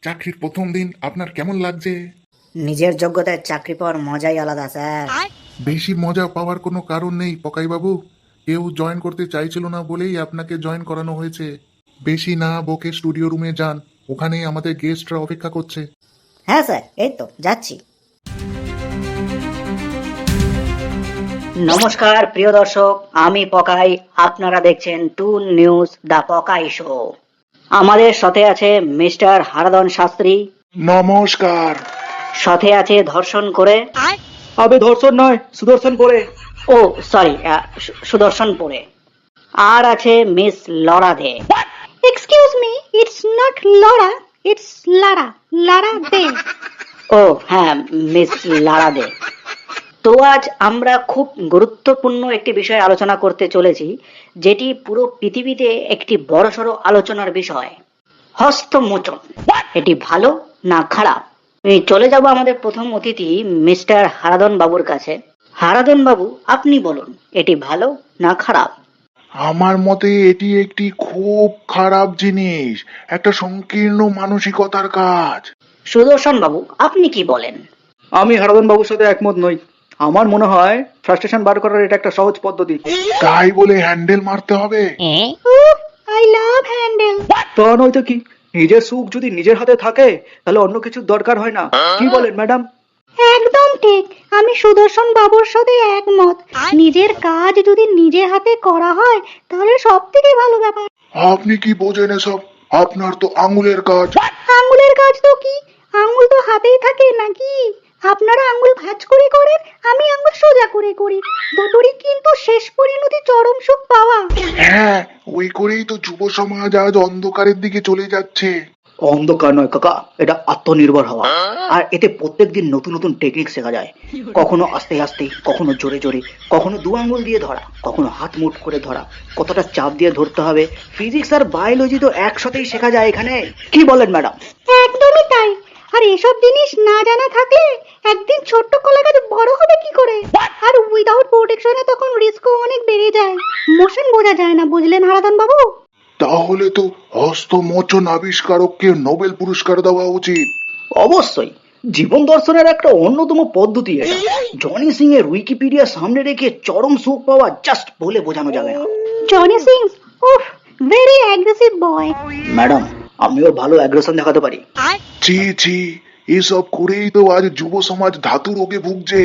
চাকরির প্রথম দিন আপনার কেমন লাগছে? নিজের যোগ্যতায় চাকরি পাওয়ার মজাই আলাদা স্যার। বেশি মজা পাওয়ার কোনো কারণ নেই পকাই বাবু। কেউ জয়েন করতে চাইছিল না বলেই আপনাকে জয়েন করানো হয়েছে। বেশি না বকে স্টুডিও রুমে যান, ওখানেই আমাদের গেস্টরা অপেক্ষা করছে। হ্যাঁ স্যার, এই তো যাচ্ছি। নমস্কার প্রিয় দর্শক, আমি পকাই। আপনারা দেখছেন টুন নিউজ দ্য পকাই শো। আমাদের সাথে আছে মিস্টার হারাধন শাস্ত্রী, নমস্কার। সাথে আছে ধর্ষণ করে, আবে ধর্ষণ নয়, সুদর্শন করে। ও সরি, সুদর্শন পরে। আর আছে miss Lora De. Excuse me, it's not Lora, it's Lara, Lara De. ও হ্যাঁ, মিস লারা দে। তো আজ আমরা খুব গুরুত্বপূর্ণ একটি বিষয় আলোচনা করতে চলেছি, যেটি পুরো পৃথিবীতে একটি বড়সড় আলোচনার বিষয়, হস্তমোচন। এটি ভালো না খারাপ? চলে যাব আমাদের প্রথম অতিথি মিস্টার হারাধন বাবুর কাছে। হারাধন বাবু, আপনি বলুন, এটি ভালো না খারাপ? আমার মতে এটি একটি খুব খারাপ জিনিস, একটা সংকীর্ণ মানসিকতার কাজ। সুদর্শন বাবু, আপনি কি বলেন? আমি হারাধন বাবুর সাথে একমত নই। আমার মনে হয় ফ্রাস্ট্রেশন বার করার এটা একটা সহজ পদ্ধতি। তাই বলে হ্যান্ডেল মারতে হবে? I love handle. তা নয়তো কি, নিজের সুখ যদি নিজের হাতে থাকে তাহলে অন্য কিছুর দরকার হয় না। কি বলেন ম্যাডাম? একদম ঠিক, আমি সুদর্শন বাবুর সাথে একমত। নিজের কাজ যদি নিজের হাতে করা হয় তাহলে সব থেকে ভালো ব্যাপার। আপনি কি বোঝেন এসব? আপনার তো আঙুলের কাজ। আঙ্গুলের কাজ তো কি, আঙ্গুল তো হাতেই থাকে নাকি? আপনারা আঙ্গুল ভাঁজ করে করেন, আমি আঙ্গুল সোজা করে করি। দুটোরই কিন্তু শেষ পরিণতি চরম সুখ পাওয়া। হ্যাঁ, ওই করেই তো যুব সমাজ আজ অন্ধকারের দিকে চলে যাচ্ছে। অন্ধকার নয় কাকা, এটা আত্মনির্ভর হওয়া। আর এতে প্রত্যেকদিন নতুন নতুন টেকনিক শেখা যায়। কখনো আস্তে আস্তে, কখনো জোরে জোরে, কখনো দু আঙ্গুল দিয়ে ধরা, কখনো হাত মুঠ করে ধরা, কতটা চাপ দিয়ে ধরতে হবে। ফিজিক্স আর বায়োলজি তো একসাথেই শেখা যায় এখানে। কি বলেন ম্যাডাম? একদমই তাই। আর এসব জিনিস না জানা থাকলে একদিন ছোট্ট কলা গাছ বড় হবে কি করে? আর উইদাউট প্রোটেকশনে তখন রিস্কও অনেক বেড়ে যায়। মোশন বোঝা যায় না, বুঝলেন হারাধন বাবু? তাহলে তো হস্তমোচন আবিষ্কারককে নোবেল পুরস্কার দেওয়া উচিত। অবশ্যই, জীবন দর্শনের একটা অন্যতম পদ্ধতি এটা। জনি সিং এর উইকিপিডিয়া সামনে রেখে চরম সুখ পাওয়া জাস্ট বলে বোঝানো যাবে না। জনি সিং, উফ, ভেরি অ্যাগ্রেসিভ বয়। ম্যাডাম, আমিও ভালো অ্যাগ্রেশন দেখাতে পারি। ছি ছি, এসব করেই তো আজ যুব সমাজ ধাতু রোগে ভুগছে।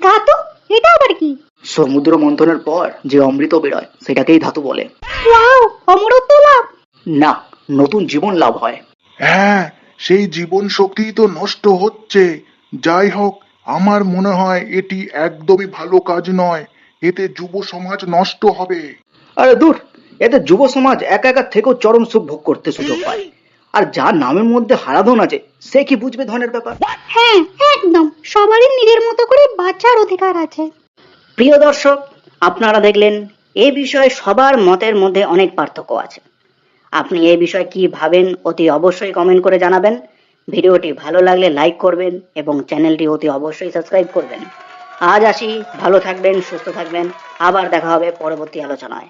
ধাতু? এটা আবার কি? সমুদ্র মন্থনের পর যে অমৃত বেরোয় সেটাকেই ধাতু বলে। ওয়াও, অমরত্ব লাভ? না, নতুন জীবন লাভ হয়। হ্যাঁ, সেই জীবন শক্তি তো নষ্ট হচ্ছে। যাই হোক, আমার মনে হয় এটি একদমই ভালো কাজ নয়। এতে যুব সমাজ নষ্ট হবে। আরে দূর, এতে যুব সমাজ একা একা থেকেও চরম সুখ ভোগ করতে সুযোগ পায়। আর যার নামের মধ্যে হারাধন আছে সে কি বুঝবে ধনের ব্যাপার? হ্যাঁ, একদম। সবারই নিজের মতো করে বাঁচার অধিকার আছে। প্রিয় দর্শক, আপনারা দেখলেন এ বিষয়ে সবার মতের মধ্যে অনেক পার্থক্য আছে। আপনি এই বিষয়ে কি ভাবেন অতি অবশ্যই কমেন্ট করে জানাবেন। ভিডিওটি ভালো লাগলে লাইক করবেন এবং চ্যানেলটি অতি অবশ্যই সাবস্ক্রাইব করবেন। আজ আসি, ভালো থাকবেন, সুস্থ থাকবেন। আবার দেখা হবে পরবর্তী আলোচনায়।